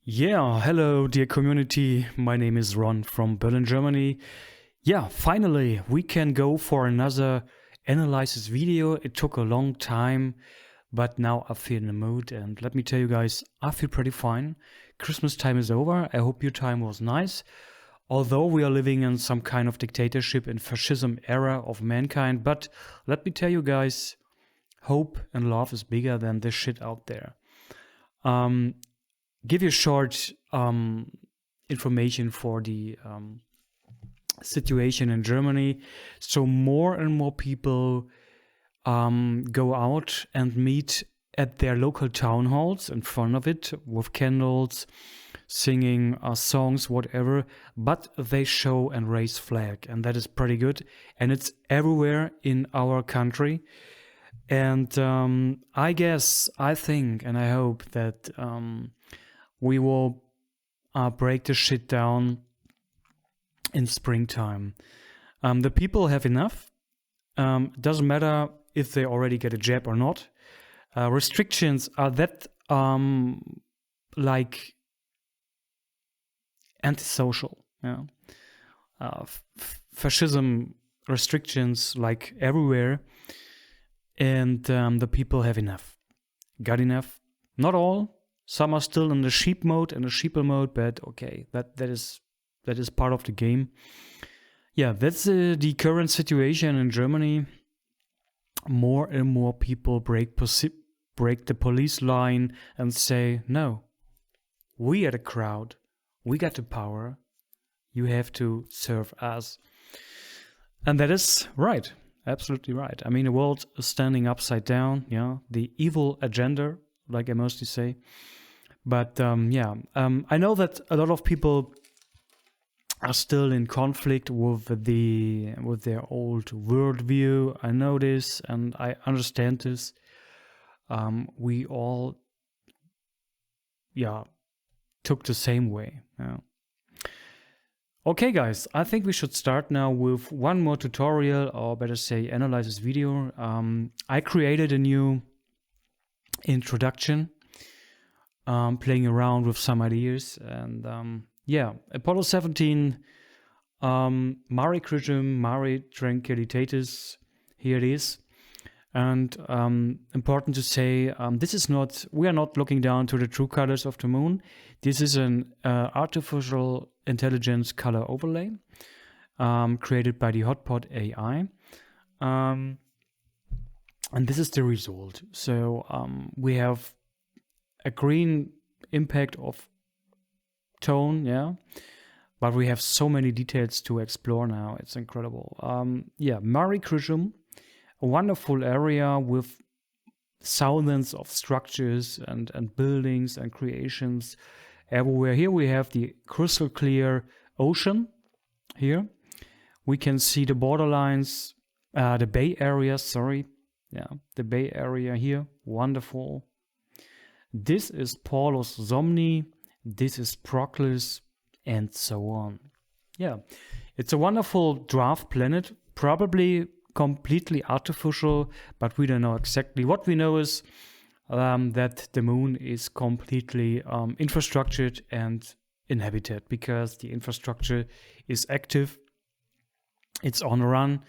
Yeah, hello, dear community. My name is Ron from Berlin, Germany. Yeah, finally, we can go for another analysis video. It took a long time, but now I feel in the mood. And let me tell you guys, I feel pretty fine. Christmas time is over. I hope your time was nice. Although we are living in some kind of dictatorship and fascism era of mankind, but let me tell you guys, hope and love is bigger than this shit out there. Give you short information for the situation in Germany. So more and more people go out and meet at their local town halls in front of it with candles, singing songs, whatever, but they show and raise flag, and that is pretty good. And it's everywhere in our country. And I think, and I hope that we will break the shit down in springtime. The people have enough. Doesn't matter if they already get a jab or not. Restrictions are that like antisocial. Yeah. Fascism restrictions like everywhere, and the people have enough. Got enough. Not all. Some are still in the sheep mode and the sheeple mode, but okay, that is part of the game. Yeah, that's the current situation in Germany. More and more people break the police line and say, no, we are the crowd, we got the power, you have to serve us. And that is right, absolutely right. I mean, the world is standing upside down, yeah, the evil agenda, like I mostly say. But I know that a lot of people are still in conflict with their old worldview. I know this and I understand this. We all, took the same way. Yeah. Okay, guys, I think we should start now with one more tutorial, or better say, analysis video. I created a new introduction. Playing around with some ideas, and Apollo 17, Mare Crisium, Mare Tranquillitatis, here it is. And important to say, we are not looking down to the true colors of the moon. This is an artificial intelligence color overlay created by the Hotpot AI. And this is the result. So we have a green impact of tone, yeah, but we have so many details to explore now. It's incredible. Mare Crisium, a wonderful area with thousands of structures and buildings and creations everywhere. Here we have the crystal clear ocean. Here we can see the borderlines, the Bay Area. The Bay Area here, wonderful. This is Palus Somni, this is Proclus, and so on. Yeah, it's a wonderful dwarf planet, probably completely artificial, but we don't know exactly. What we know is that the moon is completely infrastructured and inhabited, because the infrastructure is active, it's on a run,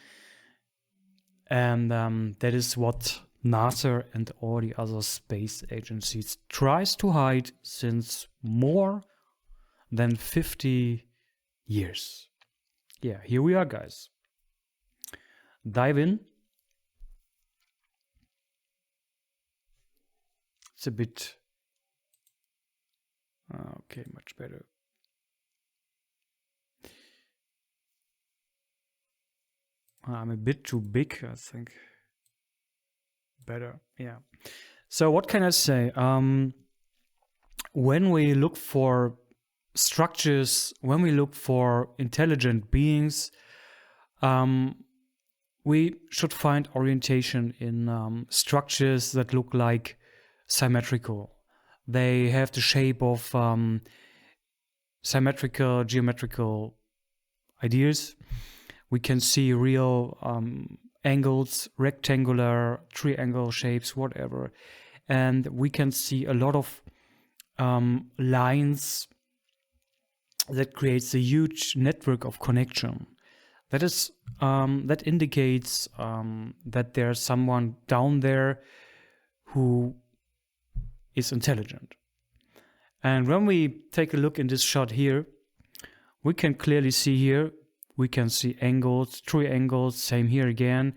and that is what NASA and all the other space agencies tries to hide since more than 50 years. Yeah, here we are, guys. Dive in. It's a bit... okay, much better. I'm a bit too big, I think. Better, yeah. So what can I say? When we look for structures, when we look for intelligent beings, we should find orientation in structures that look like symmetrical. They have the shape of symmetrical, geometrical ideas. We can see real angles, rectangular, triangle shapes, whatever. And we can see a lot of lines that creates a huge network of connection. That is that indicates that there's someone down there who is intelligent. And when we take a look in this shot here, we can clearly see here, we can see angles, three angles, same here again.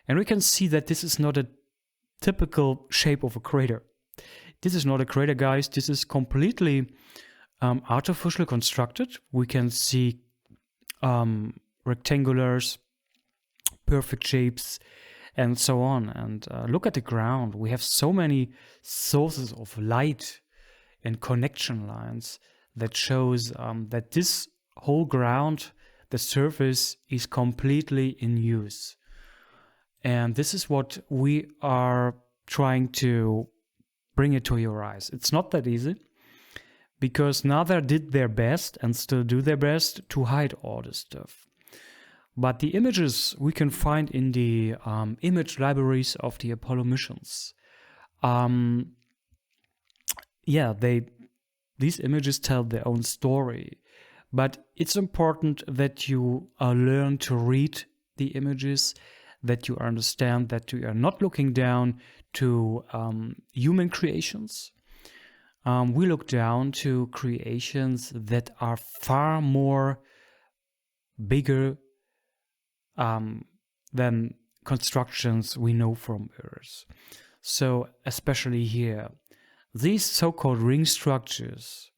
And we can see that this is not a typical shape of a crater. This is not a crater, guys. This is completely artificially constructed. We can see rectangulars, perfect shapes, and so on. And look at the ground. We have so many sources of light and connection lines that shows that this whole ground, the surface, is completely in use. And this is what we are trying to bring it to your eyes. It's not that easy, because NASA did their best and still do their best to hide all this stuff. But the images we can find in the image libraries of the Apollo missions, these images tell their own story. But it's important that you learn to read the images, that you understand that you are not looking down to human creations. We look down to creations that are far more bigger than constructions we know from Earth. So especially here, these so-called ring structures,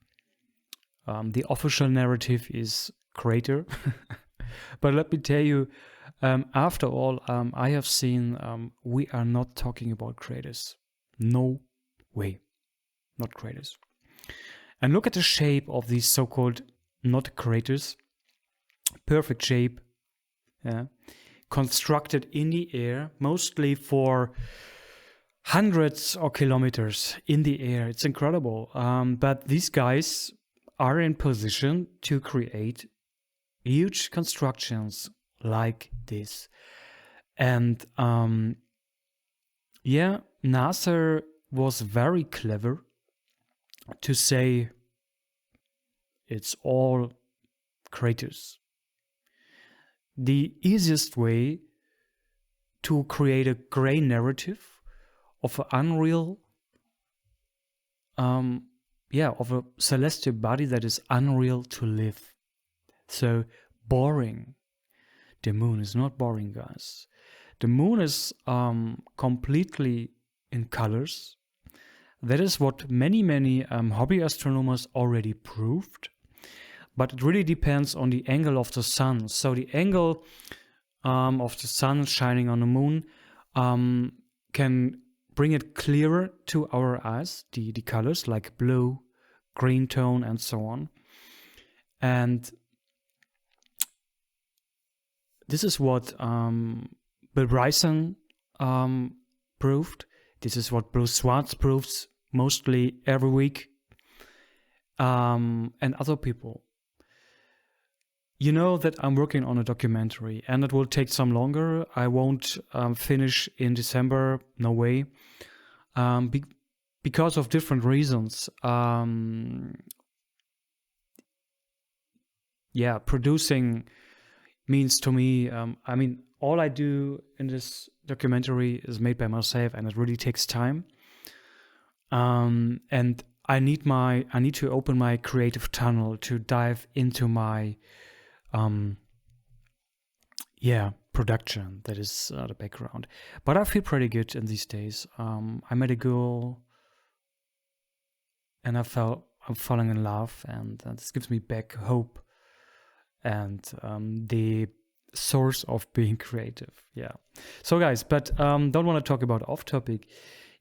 the official narrative is crater. But let me tell you, after all, I have seen we are not talking about craters. No way. Not craters. And look at the shape of these so-called not craters. Perfect shape. Yeah. Constructed in the air, mostly for hundreds of kilometers in the air. It's incredible. But these guys are in position to create huge constructions like this. And NASA was very clever to say it's all craters. The easiest way to create a gray narrative of an unreal, of a celestial body that is unreal to live. So boring. The moon is not boring, guys. The moon is completely in colors. That is what many hobby astronomers already proved. But it really depends on the angle of the sun. So the angle of the sun shining on the moon can bring it clearer to our eyes, the colors like blue, green tone, and so on. And this is what Bill Bryson proved. This is what Bruce Swartz proves mostly every week. And other people. You know that I'm working on a documentary and it will take some longer. I won't finish in December, no way. Because of different reasons. Producing means to me, all I do in this documentary is made by myself and it really takes time. And I need to open my creative tunnel to dive into my production. That is the background. But I feel pretty good in these days. I met a girl and I'm falling in love, and this gives me back hope and the source of being creative. Yeah. So guys, but don't want to talk about off topic.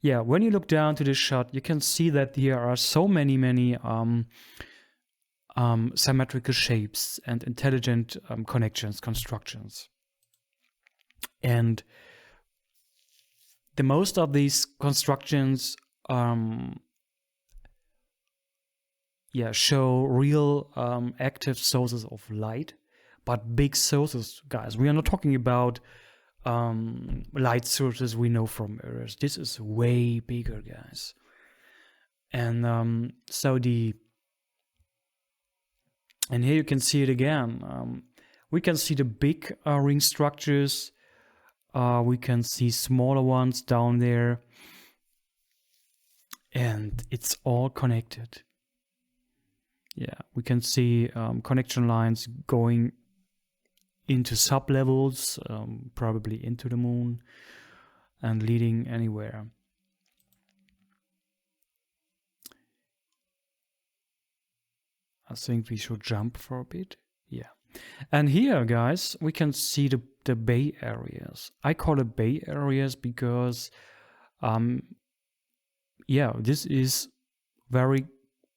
Yeah, when you look down to this shot, you can see that there are so many symmetrical shapes and intelligent connections, constructions. And the most of these constructions show real active sources of light, but big sources, guys. We are not talking about light sources we know from Earth. This is way bigger, guys. And so and here you can see it again. We can see the big ring structures. We can see smaller ones down there. And it's all connected. Yeah, we can see connection lines going into sublevels, probably into the moon, and leading anywhere. I think we should jump for a bit. Yeah. And here, guys, we can see the bay areas. I call it bay areas because, yeah, this is very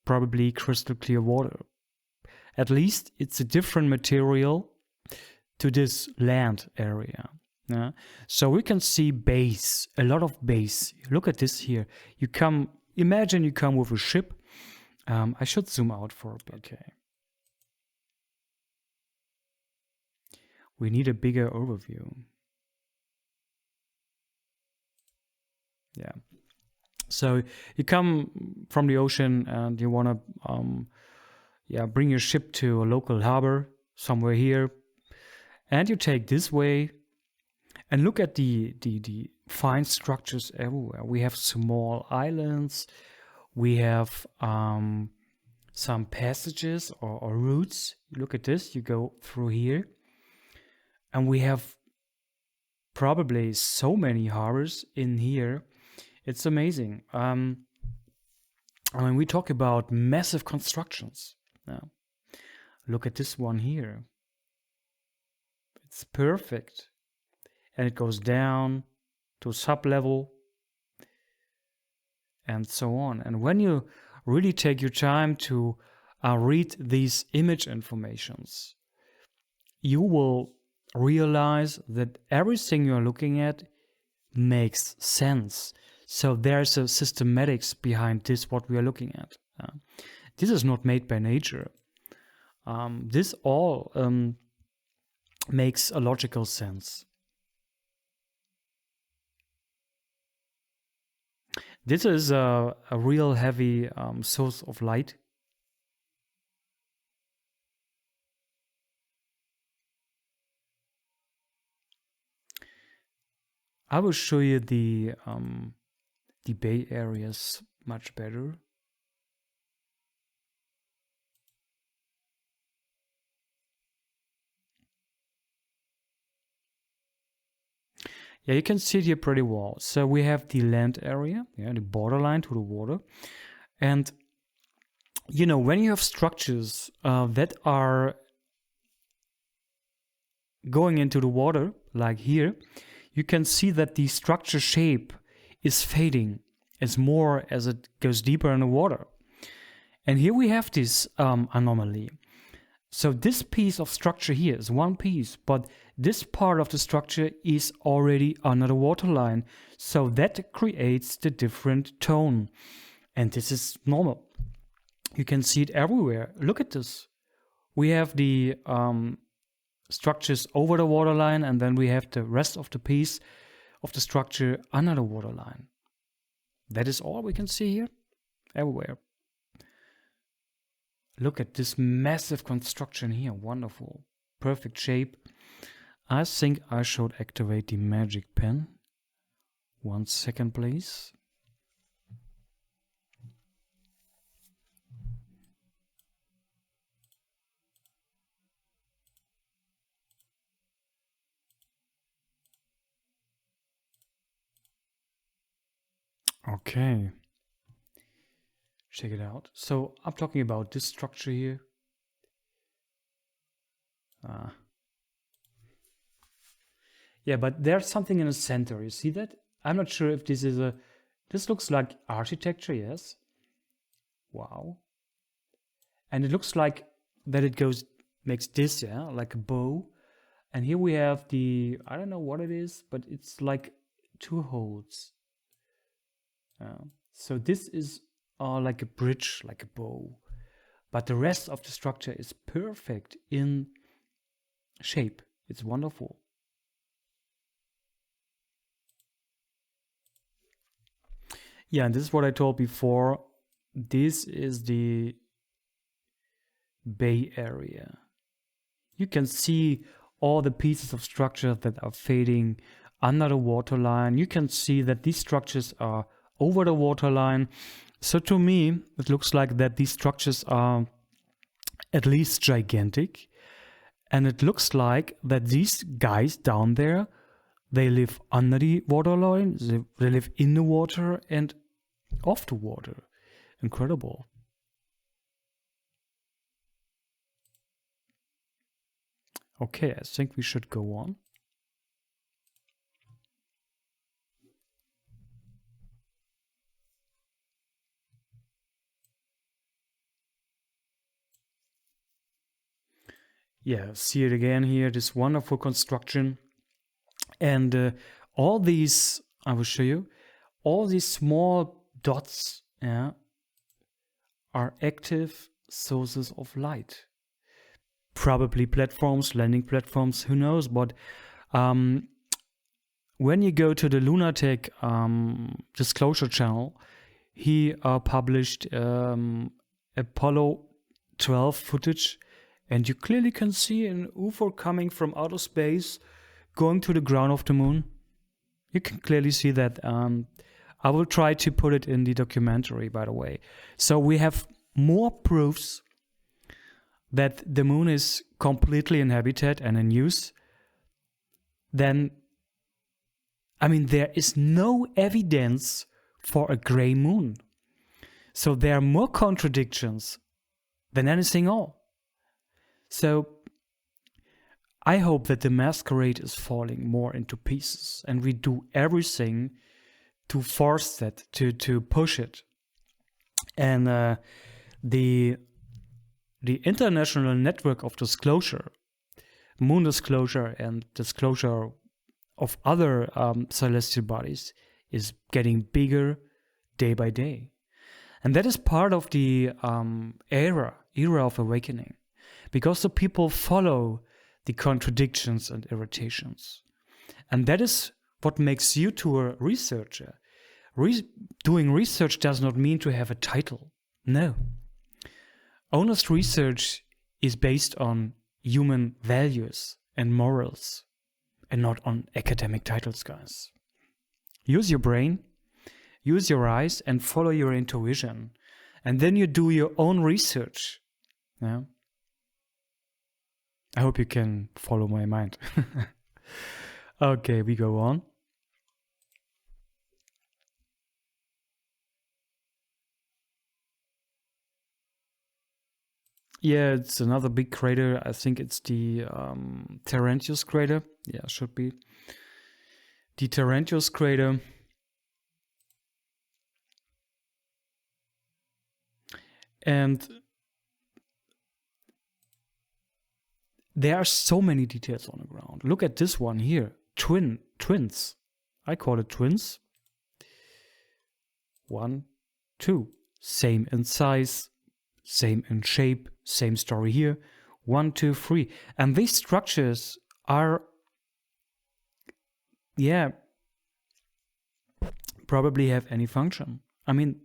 probably crystal clear water. At least it's a different material to this land area. Yeah. So we can see bays, a lot of bays. Look at this here. Imagine you come with a ship. I should zoom out for a bit. Okay. We need a bigger overview. Yeah. So you come from the ocean and you want to bring your ship to a local harbor somewhere here. And you take this way and look at the fine structures everywhere. We have small islands. We have some passages or routes. Look at this. You go through here. And we have probably so many harbors in here. It's amazing. I mean, we talk about massive constructions. Yeah. Look at this one here. It's perfect. And it goes down to sublevel and so on. And when you really take your time to read these image informations, you will realize that everything you're looking at makes sense. So there's a systematics behind this, what we are looking at. This is not made by nature. This all makes a logical sense. This is a real heavy source of light. I will show you the bay areas much better. Yeah, you can see it here pretty well. So we have the land area, yeah, the borderline to the water. And, you know, when you have structures that are going into the water, like here, you can see that the structure shape is fading as more as it goes deeper in the water. And here we have this anomaly. So this piece of structure here is one piece, but this part of the structure is already under the waterline. So that creates the different tone. And this is normal. You can see it everywhere. Look at this. We have the structures over the waterline, and then we have the rest of the piece of the structure under the waterline. That is all we can see here, everywhere. Look at this massive construction here. Wonderful. Perfect shape. I think I should activate the magic pen. 1 second, please. Okay. Check it out. So I'm talking about this structure here. Yeah, but there's something in the center. You see that? I'm not sure if this is this looks like architecture, yes. Wow. And it looks like that it makes this, yeah, like a bow. And here we have I don't know what it is, but it's like 2 holes. So this is like a bridge, like a bow. But the rest of the structure is perfect in shape. It's wonderful. Yeah, and this is what I told before. this is the Bay Area. You can see all the pieces of structure that are fading under the waterline. You can see that these structures are over the waterline. So to me, it looks like that these structures are at least gigantic. And it looks like that these guys down there, they live under the waterline, they live in the water and off the water. Incredible. Okay, I think we should go on. Yeah, see it again here, this wonderful construction. And all these, I will show you, all these small dots, yeah, are active sources of light. Probably platforms, landing platforms, who knows, but when you go to the Lunatic disclosure channel, he published Apollo 12 footage, and you clearly can see an UFO coming from outer space, going to the ground of the moon. You can clearly see that. I will try to put it in the documentary, by the way. So we have more proofs that the moon is completely inhabited and in use than, I mean, there is no evidence for a gray moon. So there are more contradictions than anything else. So I hope that the masquerade is falling more into pieces and we do everything to force that, to push it. And the international network of disclosure, moon disclosure and disclosure of other celestial bodies is getting bigger day by day. And that is part of the era of awakening, because the people follow the contradictions and irritations. And that is what makes you to a researcher. Doing research does not mean to have a title. No. Honest research is based on human values and morals, and not on academic titles, guys. Use your brain, use your eyes, and follow your intuition. And then you do your own research. Yeah? I hope you can follow my mind. Okay, we go on. Yeah, it's another big crater. I think it's the Terentius crater. Yeah, should be. The Terentius crater. And there are so many details on the ground. Look at this one here. Twins. I call it twins. 1, 2. Same in size, same in shape, same story here. 1, 2, 3. And these structures are, yeah, probably have any function. I mean,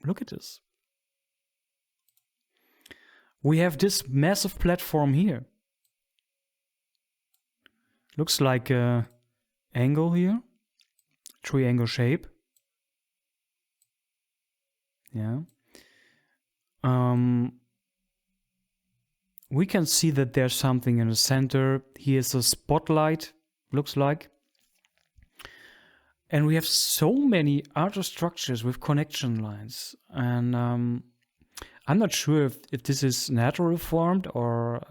look at this. We have this massive platform here. Looks like a angle here, triangle shape. Yeah. We can see that there's something in the center. Here's a spotlight, looks like. And we have so many other structures with connection lines. And I'm not sure if this is naturally formed or...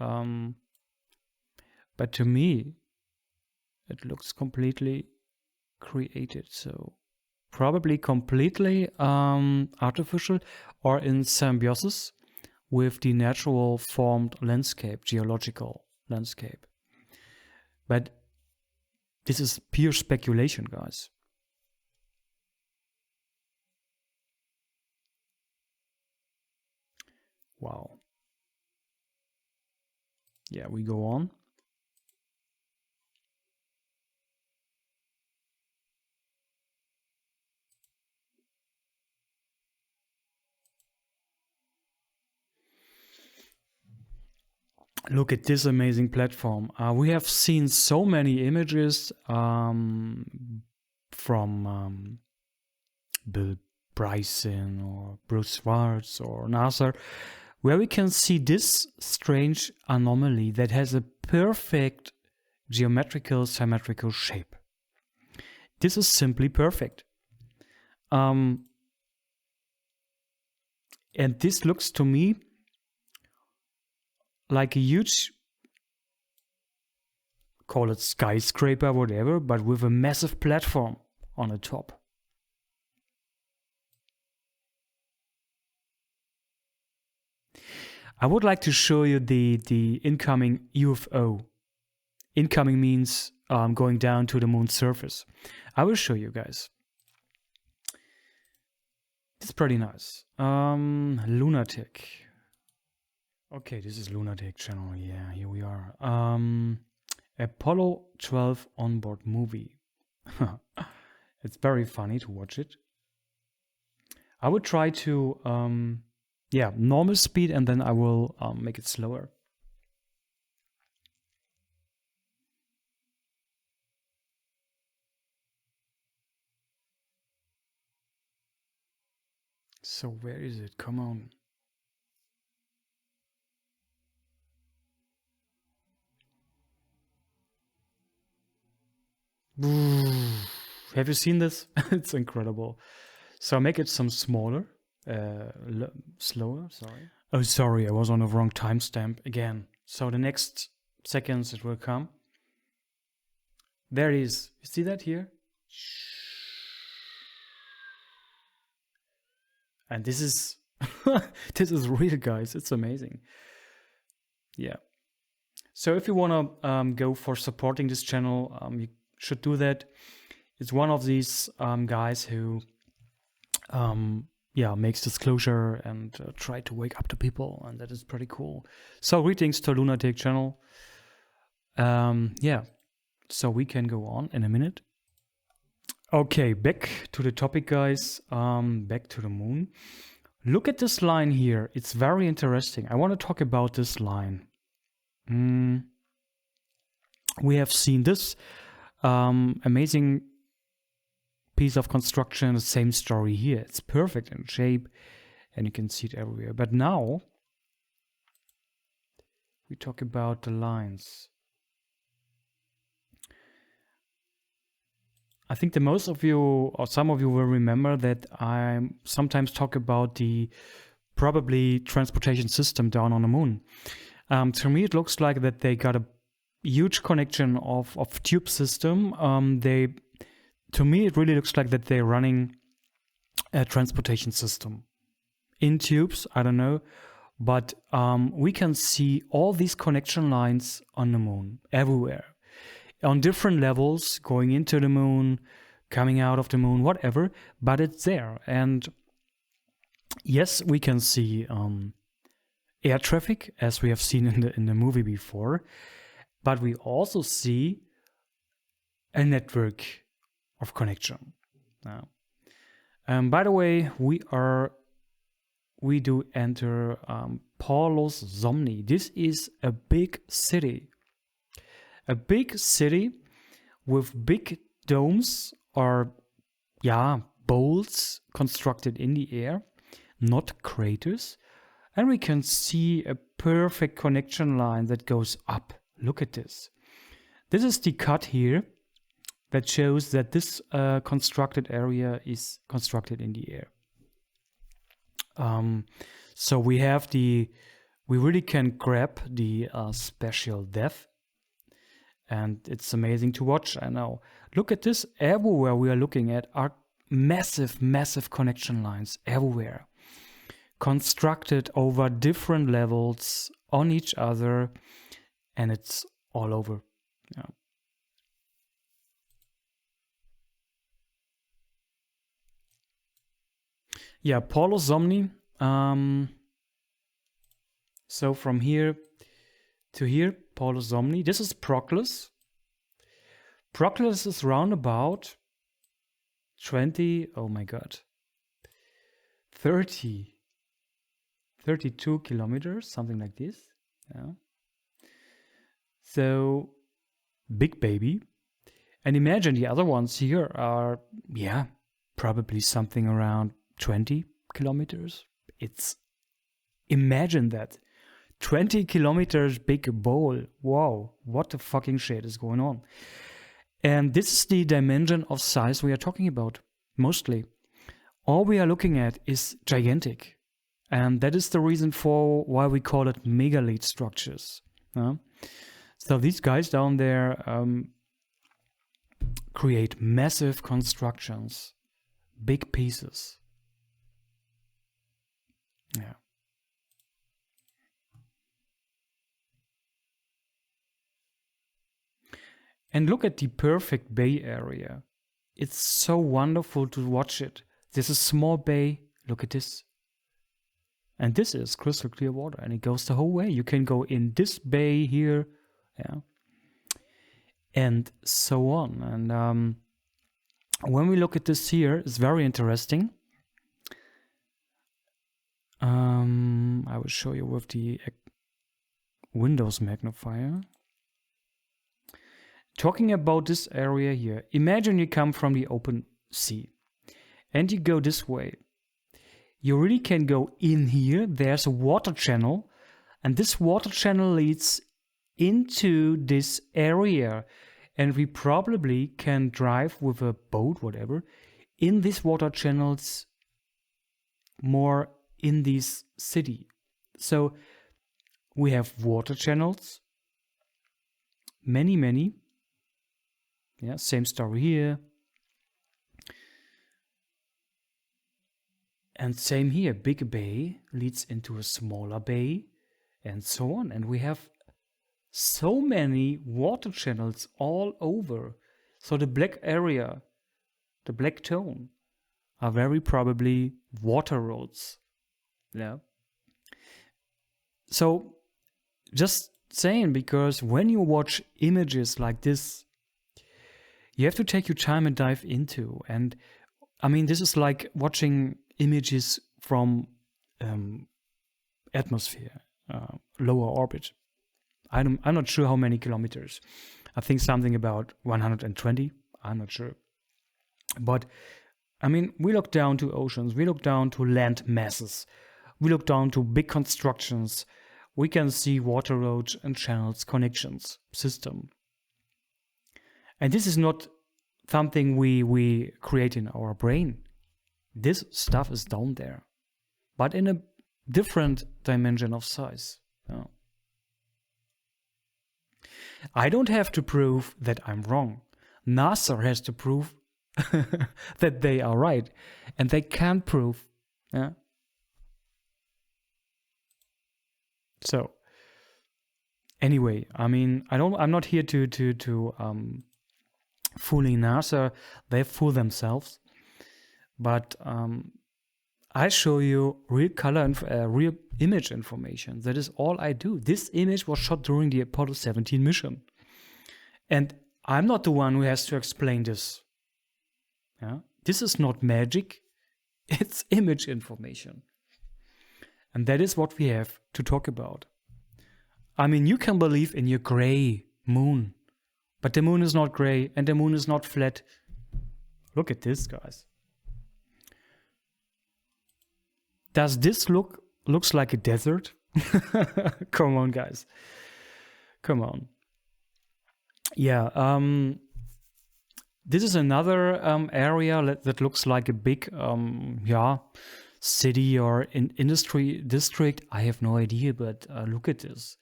but to me, it looks completely created. So probably completely artificial or in symbiosis with the natural formed landscape, geological landscape. But this is pure speculation, guys. Wow. Yeah, we go on. Look at this amazing platform. We have seen so many images from Bill Bryson or Bruce Schwartz or NASA, where we can see this strange anomaly that has a perfect geometrical symmetrical shape. This is simply perfect. And this looks to me like a huge, call it skyscraper, whatever, but with a massive platform on the top. I would like to show you the incoming UFO. Incoming means going down to the moon's surface. I will show you guys. It's pretty nice. Lunatic. Okay, this is Lunatic channel. Yeah, here we are. Apollo 12 onboard movie. It's very funny to watch it. I would try to, normal speed, and then I will make it slower. So where is it? Come on. Have you seen this? It's incredible. So make it some smaller, slower, sorry. Oh, sorry, I was on the wrong timestamp again. So the next seconds it will come. There it is. You see that here? And this is, this is real, guys. It's amazing. Yeah. So if you want to go for supporting this channel, you should do that. It's one of these guys who makes disclosure and try to wake up the people, and that is pretty cool. So greetings to Lunatic channel. So we can go on in a minute. Okay, back to the topic, guys. Back to the moon. Look at this line here. It's very interesting. I want to talk about this line. We have seen this amazing piece of construction, the same story here. It's perfect in shape and you can see it everywhere. But now we talk about the lines. I think the most of you or some of you will remember that I sometimes talk about the probably transportation system down on the moon. To me, it looks like that they got a huge connection of tube system. To me, it really looks like that they're running a transportation system in tubes. I don't know, but we can see all these connection lines on the moon everywhere, on different levels, going into the moon, coming out of the moon, whatever. But it's there, and yes, we can see air traffic as we have seen in the movie before, but we also see a network of connection. By the way, we do enter Paulus Somni. This is a big city with big domes or bowls constructed in the air, not craters, and we can see a perfect connection line that goes up. Look at this. This is the cut here that shows that this constructed area is constructed in the air. So we really can grab the spatial depth, and it's amazing to watch. I know. Look at this. Everywhere we are looking at are massive, massive connection lines everywhere, constructed over different levels on each other, and it's all over. Paulus Somni. So from here to here, Paulus Somni. This is Proclus. Proclus is round about 32 kilometers, something like this. So, big baby. And imagine the other ones here are, yeah, probably something around 20 kilometers. Imagine that. 20 kilometers big bowl. Wow, what the fucking shit is going on? And this is the dimension of size we are talking about, mostly. All we are looking at is gigantic. And that is the reason for why we call it megalith structures. So these guys down there create massive constructions, big pieces. Yeah. And look at the perfect bay area. It's so wonderful to watch it. There's a small bay. Look at this. And this is crystal clear water, and it goes the whole way. You can go in this bay here, yeah, and so on. And when we look at this here, it's very interesting. I will show you with the Windows magnifier. Talking about this area here, imagine you come from the open sea and you go this way. You really can go in here. There's a water channel, and this water channel leads into this area, and we probably can drive with a boat, whatever, in these water channels more in this city. So we have water channels, many. Yeah, same story here. And same here, big bay leads into a smaller bay, and so on. And we have so many water channels all over. So the black area, the black tone, are very probably water roads. Yeah. So just saying, because when you watch images like this, you have to take your time and dive into. And I mean, this is like watching images from atmosphere, lower orbit. I'm not sure how many kilometers. I think something about 120. I'm not sure. But I mean, we look down to oceans. We look down to land masses. We look down to big constructions. We can see water roads and channels, connections, system. And this is not something we create in our brain. This stuff is down there, but in a different dimension of size. Yeah. I don't have to prove that I'm wrong. NASA has to prove that they are right, and they can't prove. Yeah. So anyway, I mean, I'm not here to fooling NASA. They fool themselves. But I show you real color and real image information. That is all I do. This image was shot during the Apollo 17 mission. And I'm not the one who has to explain this. Yeah? This is not magic. It's image information. And that is what we have to talk about. I mean, you can believe in your gray moon. But the moon is not gray and the moon is not flat. Look at this, guys. Does this looks like a desert? Come on, guys. Come on. Yeah. This is another area that looks like a big, city or industry district. I have no idea, but look at this.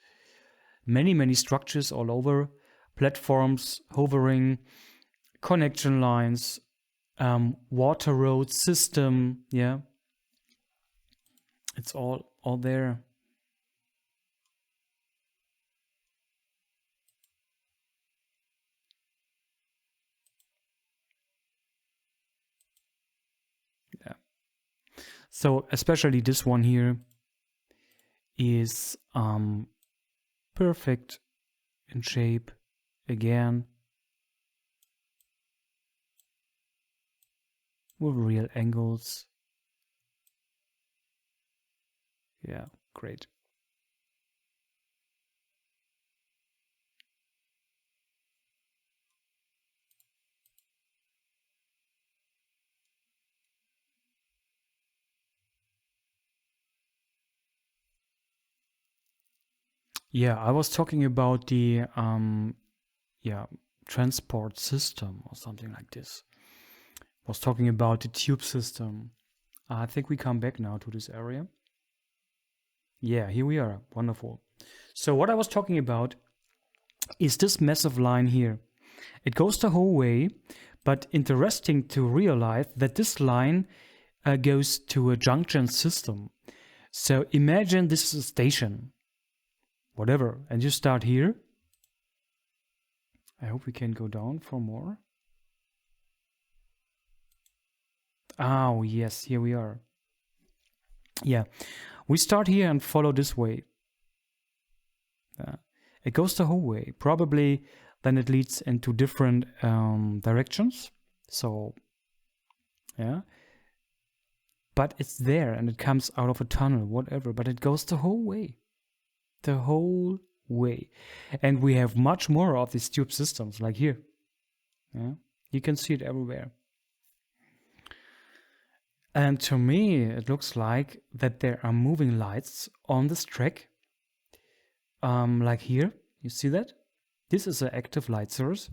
Many structures all over, platforms hovering, connection lines, water road system. Yeah. It's all there. Yeah. So especially this one here is perfect in shape again with real angles. Yeah, great. Yeah, I was talking about the transport system or something like this. I was talking about the tube system. I think we come back now to this area. Yeah, here we are. Wonderful. So what I was talking about is this massive line here. It goes the whole way, but interesting to realize that this line goes to a junction system. So imagine this is a station, whatever, and you start here. I hope we can go down for more. Oh, yes, here we are. Yeah, we start here and follow this way. It goes the whole way. Probably then it leads into different directions. So, yeah. But it's there and it comes out of a tunnel, whatever. But it goes the whole way. The whole way. And we have much more of these tube systems, like here. Yeah, you can see it everywhere. And to me, it looks like that there are moving lights on this track. Like here, you see that? This is an active light source.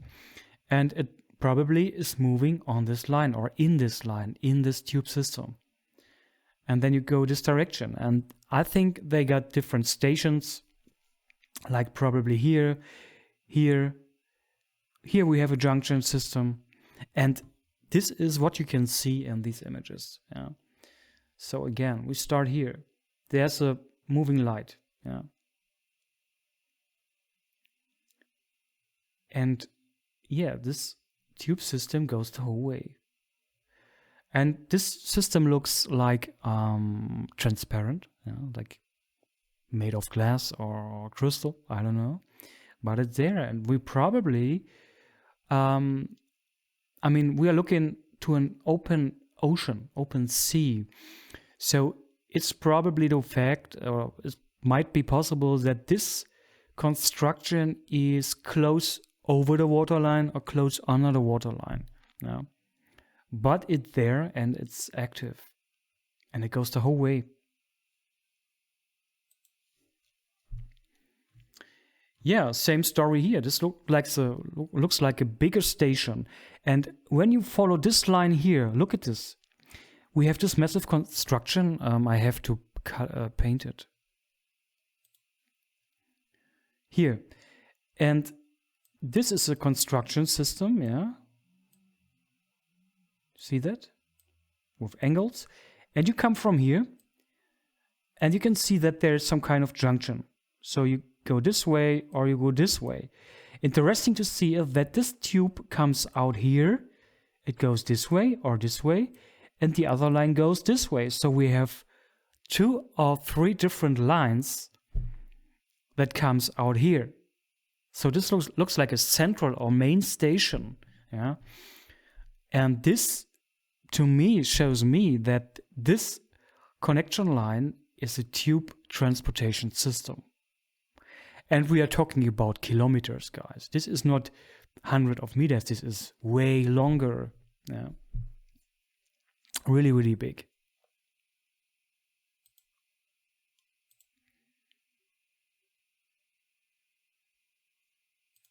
And it probably is moving on this line or in this line, in this tube system. And then you go this direction. And I think they got different stations, like probably here, here. Here we have a junction system. And this is what you can see in these images. Yeah. So again, we start here. There's a moving light. Yeah. And yeah, this tube system goes the whole way. And this system looks like transparent, like made of glass or crystal, I don't know. But it's there, and we probably, we are looking to an open ocean, open sea. So it's probably the fact, or it might be possible that this construction is close over the waterline or close under the waterline. Yeah. But it's there and it's active. And it goes the whole way. Yeah, same story here. This looks like a bigger station. And when you follow this line here, look at this. We have this massive construction. I have to paint it. Here. And this is a construction system, yeah. See that? With angles. And you come from here. And you can see that there's some kind of junction. So you go this way or you go this way. Interesting to see that this tube comes out here. It goes this way or this way. And the other line goes this way. So we have 2 or 3 different lines that comes out here. So this looks like a central or main station. Yeah. And this, to me, shows me that this connection line is a tube transportation system. And we are talking about kilometers, guys. This is not hundreds of meters. This is way longer. Yeah. Really, really big.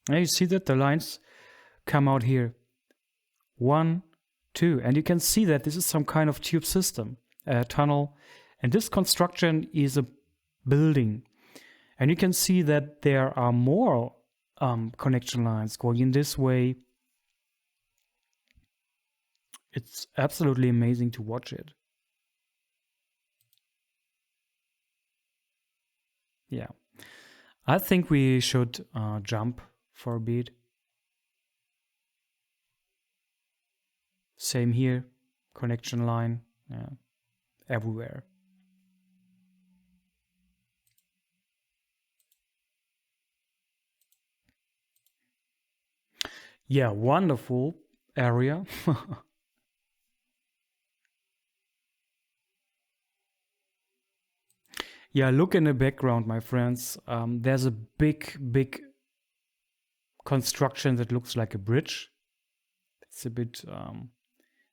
Now you see that the lines come out here. 1, 2. And you can see that this is some kind of tube system, a tunnel. And this construction is a building. And you can see that there are more connection lines going in this way. It's absolutely amazing to watch it. Yeah. I think we should jump for a bit. Same here. Connection line. Yeah. Everywhere. Yeah, wonderful area. Yeah, look in the background, my friends. There's a big construction that looks like a bridge. It's a bit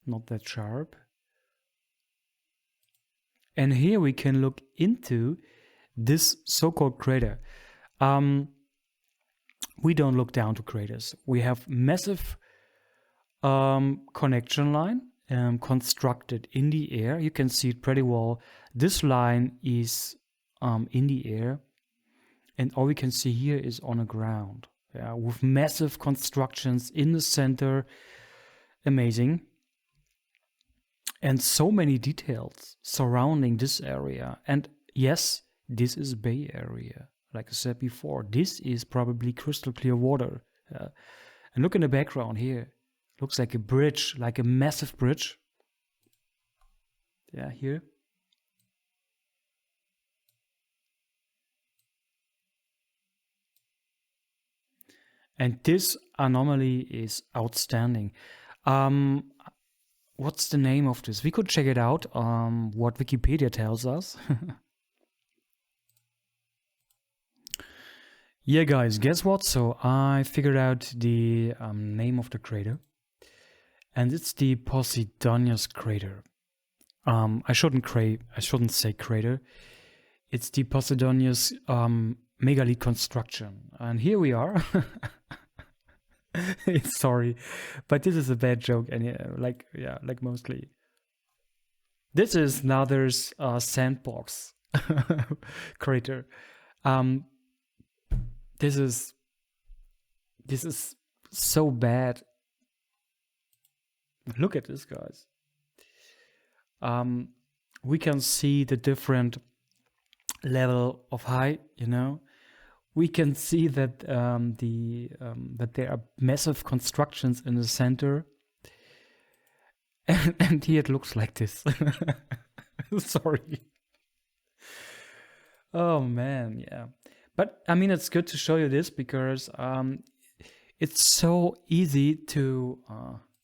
not that sharp. And here we can look into this so-called crater. we don't look down to craters. We have massive connection line constructed in the air. You can see it pretty well. This line is in the air, and all we can see here is on the ground. Yeah, with massive constructions in the center. Amazing. And so many details surrounding this area. And yes, this is Bay Area. Like I said before, this is probably crystal clear water. And look in the background here. Looks like a bridge, like a massive bridge. Yeah, here. And this anomaly is outstanding. What's the name of this? We could check it out, what Wikipedia tells us. Yeah, guys, guess what? So I figured out the name of the crater. And it's the Posidonius crater. I shouldn't say crater. It's the Posidonius megalith construction. And here we are. Sorry, but this is a bad joke, and like mostly. This is Nather's sandbox crater. This is so bad. Look at this, guys. We can see the different level of height, you know. We can see that that there are massive constructions in the center, and here it looks like this. Sorry. Oh man, yeah. But I mean, it's good to show you this because it's so easy to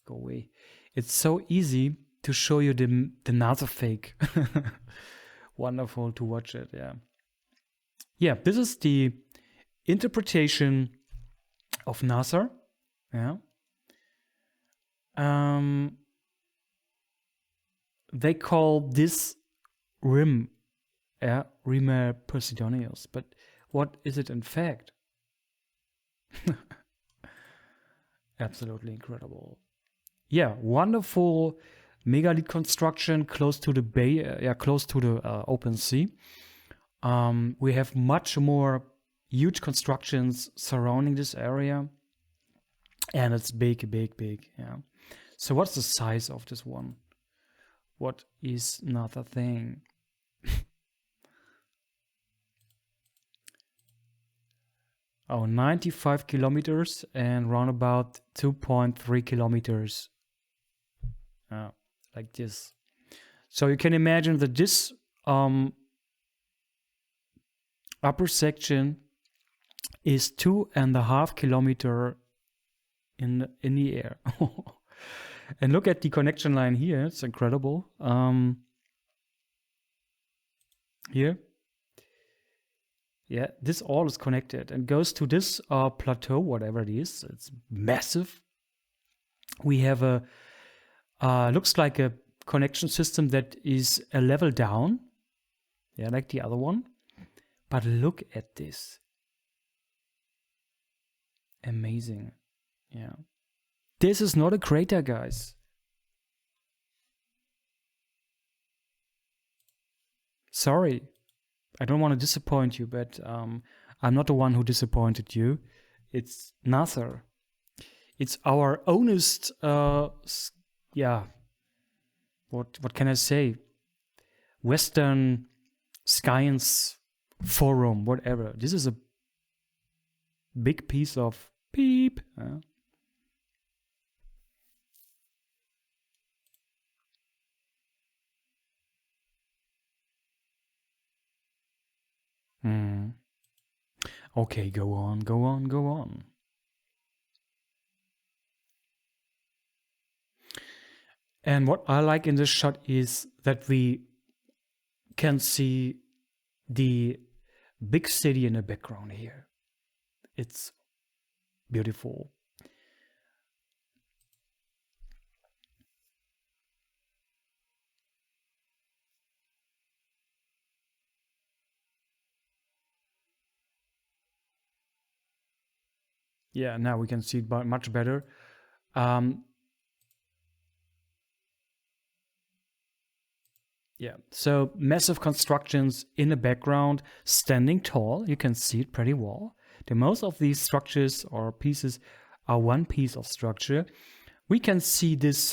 go away. It's so easy to show you the NASA fake. Wonderful to watch it. Yeah. Yeah. This is the interpretation of NASA. Yeah. They call this rim, yeah, Rima Posidonius. But what is it in fact? Absolutely incredible. Yeah, wonderful megalith construction close to the bay, close to the open sea. We have much more huge constructions surrounding this area, and it's big. Yeah. So what's the size of this one? What is another thing? Oh, 95 kilometers and round about 2.3 kilometers. Like this. So you can imagine that this upper section is 2.5 kilometers in the air. And look at the connection line here. It's incredible. Here. Yeah, this all is connected and goes to this plateau, whatever it is. It's massive. We have a looks like a connection system that is a level down. Yeah, like the other one. But look at this. Amazing. Yeah. This is not a crater, guys. Sorry. I don't want to disappoint you, but I'm not the one who disappointed you. It's NASA. It's our honest, yeah. What can I say? Western science forum, whatever. This is a big piece of beep. Okay, go on. And what I like in this shot is that we can see the big city in the background here. It's beautiful. Yeah, now we can see it much better. Yeah, so massive constructions in the background, standing tall. You can see it pretty well. The most of these structures or pieces are one piece of structure. We can see this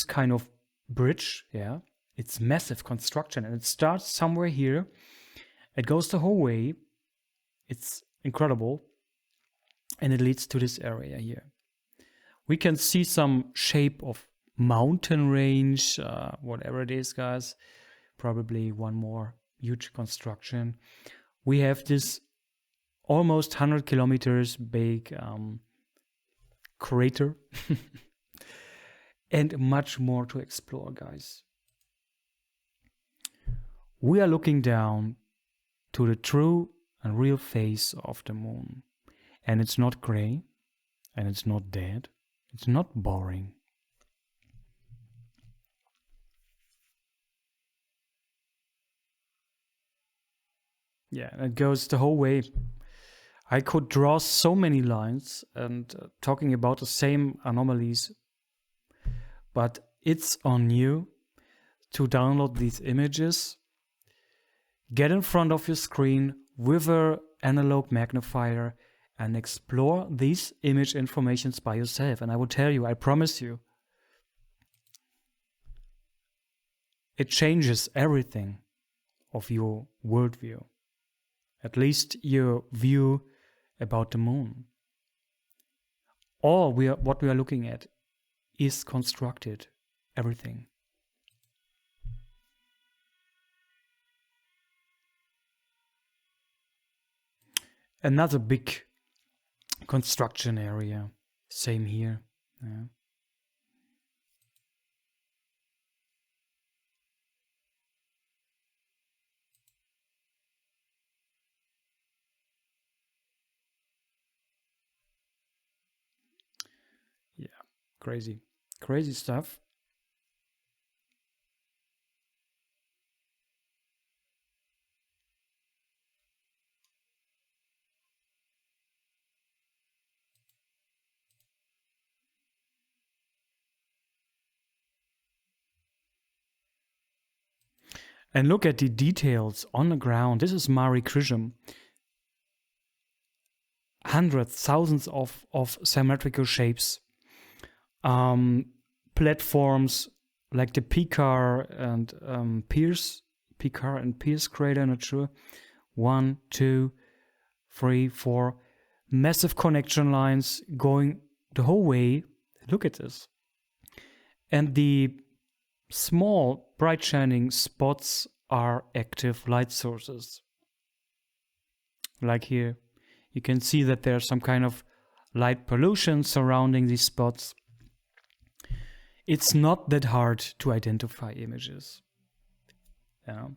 kind of bridge. Yeah, it's massive construction, and it starts somewhere here. It goes the whole way. It's incredible, and it leads to this area here. We can see some shape of mountain range, whatever it is, guys. Probably one more huge construction. We have this almost 100 kilometers big crater and much more to explore, guys. We are looking down to the true and real face of the moon. And it's not gray, and it's not dead, it's not boring. Yeah, and it goes the whole way. I could draw so many lines and talking about the same anomalies, but it's on you to download these images, get in front of your screen with an analog magnifier and explore these image informations by yourself. And I will tell you, I promise you, it changes everything of your worldview, at least your view about the moon. All what we are looking at is constructed, everything. Another big construction area, same here. Yeah. Yeah, crazy stuff. And look at the details on the ground. This is Mare Crisium. Hundreds, thousands of symmetrical shapes. Platforms like the Picar and Pierce crater, not sure. 1, 2, 3, 4. Massive connection lines going the whole way. Look at this. And the small, bright shining spots are active light sources. Like here, you can see that there's some kind of light pollution surrounding these spots. It's not that hard to identify images. Yeah.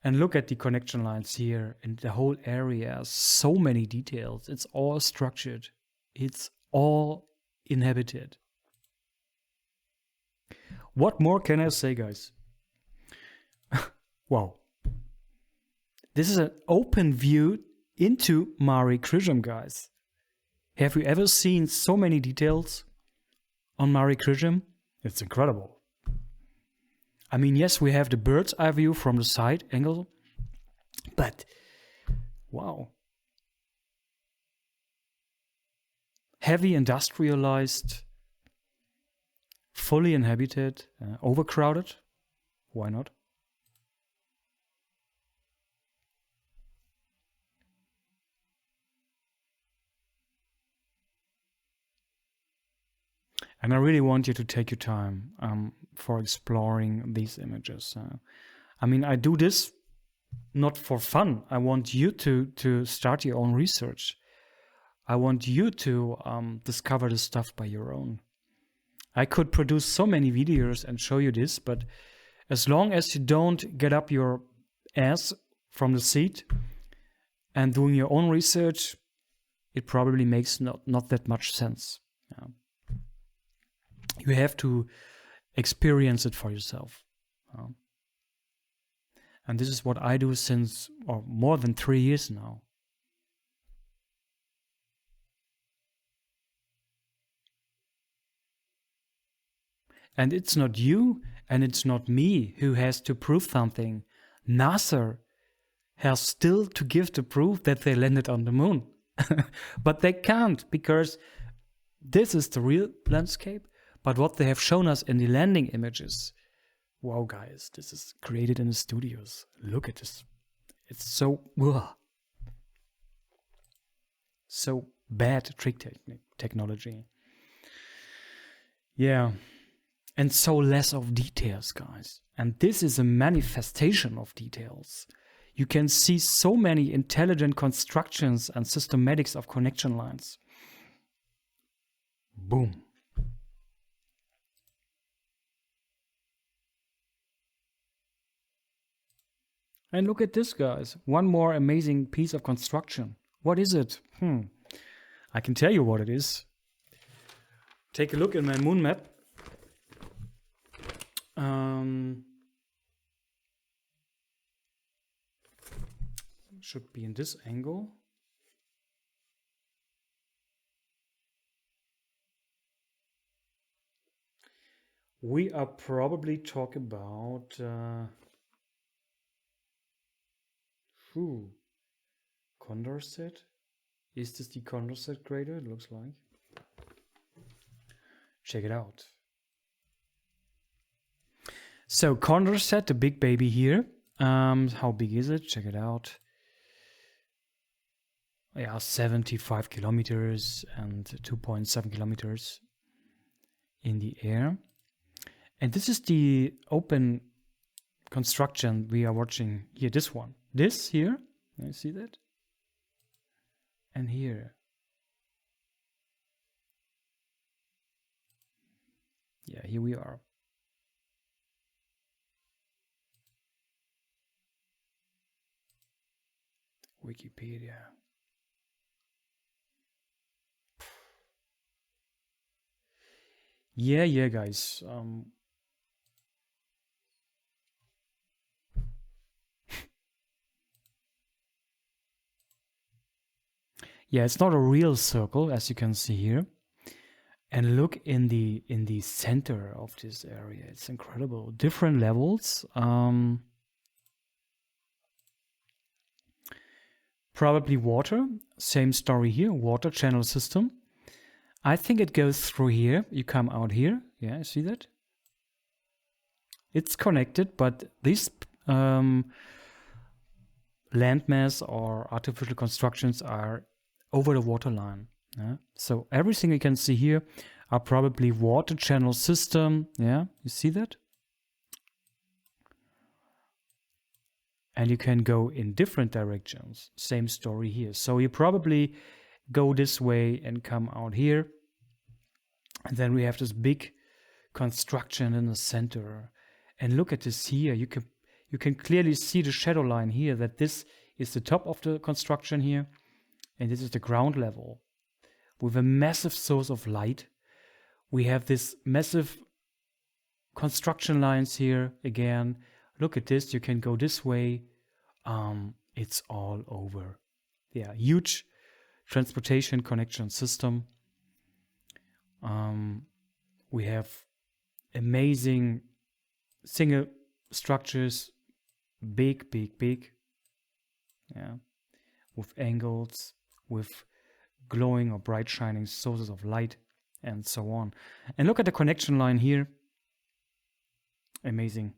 And look at the connection lines here in the whole area. So many details. It's all structured. It's all inhabited. What more can I say, guys? Wow. This is an open view into Mare Crisium, guys. Have you ever seen so many details on Mare Crisium? It's incredible. I mean, yes, we have the bird's eye view from the side angle, but wow. Heavy industrialized, fully inhabited, overcrowded. Why not? And I really want you to take your time for exploring these images. I mean, I do this not for fun. I want you to start your own research. I want you to discover this stuff by your own. I could produce so many videos and show you this, but as long as you don't get up your ass from the seat and doing your own research, it probably makes not that much sense. Yeah. You have to experience it for yourself. And this is what I do since more than 3 years now. And it's not you and it's not me who has to prove something. NASA has still to give the proof that they landed on the moon. But they can't, because this is the real landscape. But what they have shown us in the landing images, wow, guys, this is created in the studios. Look at this. It's so, so bad trick technology. Yeah. And so less of details, guys. And this is a manifestation of details. You can see so many intelligent constructions and systematics of connection lines. Boom. And look at this, guys. One more amazing piece of construction. What is it? I can tell you what it is. Take a look in my moon map. Should be in this angle. We are probably talking about Condorcet. Is this the Condorcet crater? It looks like. Check it out. So Condorcet, the big baby here. How big is it? Check it out. Yeah, 75 kilometers and 2.7 kilometers in the air. And this is the open construction we are watching here. This one. This here. You see that? And here. Yeah, here we are. Wikipedia. Yeah, guys. Yeah, it's not a real circle, as you can see here. And look in the center of this area. It's incredible. Different levels. Probably water. Same story here. Water channel system. I think it goes through here. You come out here. Yeah, see that? It's connected, but these landmass or artificial constructions are over the water line. Yeah? So everything you can see here are probably water channel system. Yeah, you see that? And you can go in different directions. Same story here. So you probably go this way and come out here. And then we have this big construction in the center. And look at this here. You can clearly see the shadow line here, that this is the top of the construction here. And this is the ground level with a massive source of light. We have this massive construction lines here again. Look at this. You can go this way. It's all over. Yeah, huge transportation connection system. We have amazing single structures, big. Yeah, with angles, with glowing or bright shining sources of light, and so on. And look at the connection line here. Amazing.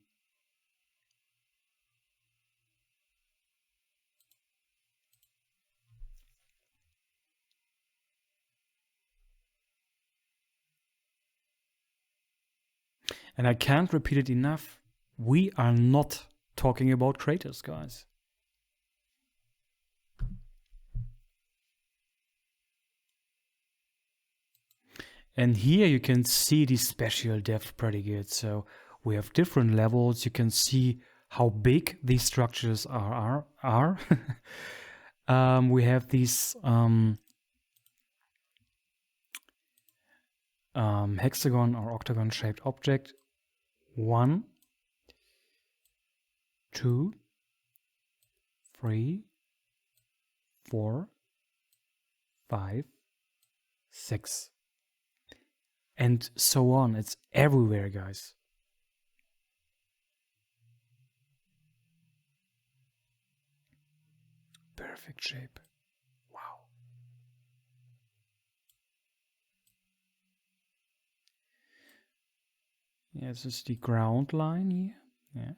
And I can't repeat it enough. We are not talking about craters, guys. And here you can see the spatial depth predicates. So we have different levels. You can see how big these structures are. We have these hexagon or octagon shaped object. 1, 2, 3, 4, 5, 6. and so on. It's everywhere, guys. Perfect shape. Wow. Yeah, this is the ground line here. Yeah.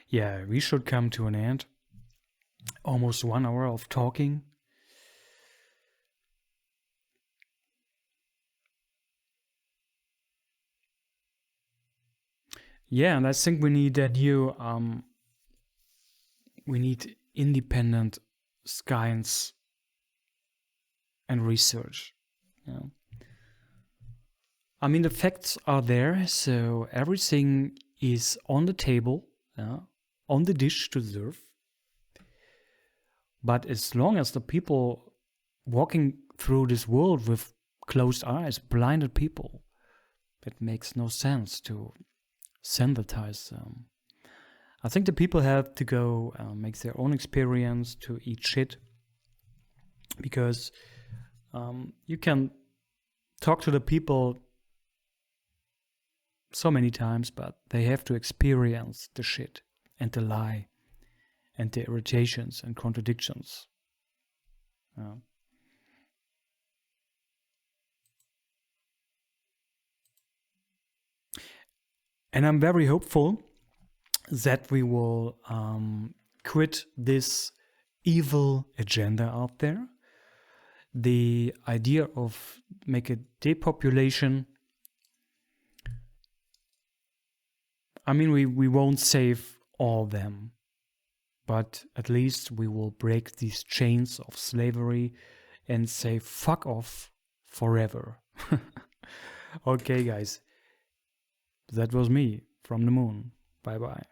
Yeah, we should come to an end. Almost 1 hour of talking. Yeah, and I think we need that new we need independent science and research. You know? I mean, the facts are there, so everything is on the table, on the dish to serve. But as long as the people walking through this world with closed eyes, blinded people, it makes no sense to synthesize them. I think the people have to go make their own experience to eat shit, because you can talk to the people so many times, but they have to experience the shit and the lie and the irritations and contradictions. And I'm very hopeful that we will quit this evil agenda out there. The idea of make a depopulation. I mean, we won't save all of them, but at least we will break these chains of slavery and say fuck off forever. Okay, guys. That was me from the moon. Bye bye.